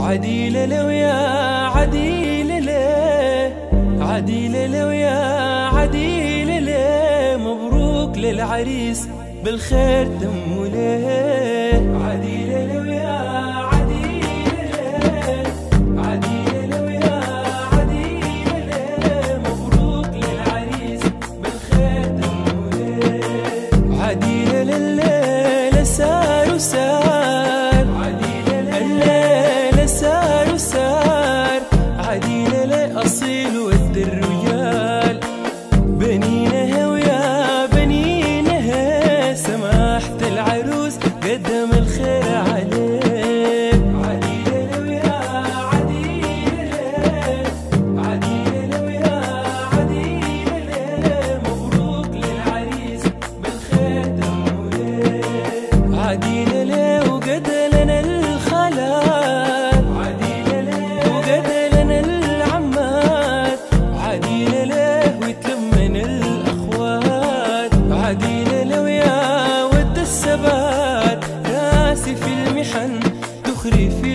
عديلة لو يا عديلة ليه، عديلة لو يا عديلة ليه، مبروك للعريس بالخير تموا ليه. عديلة لو يا عديلة ليه، عديلة لو يا عديلة ليه، مبروك للعريس بالخير تموا ليه. عديلة لليل سار وسار، عديلة الليل سار وسار، عديلة لأصيل ود الرجال، بنينها ويا بنينها، سماحة العروس قدم الخير عليه. عديلة ويا عديلة، عديلة ويا عديلة، مبروك للعريس بالخير تموا ليه. عديلة ليه وقد لنا الخالات، عديلة ليه وقد لنا العمات، عديلة ليه ويتلمن الأخوات، عديلة لو يا ود السبات، راسي في المحن تخري في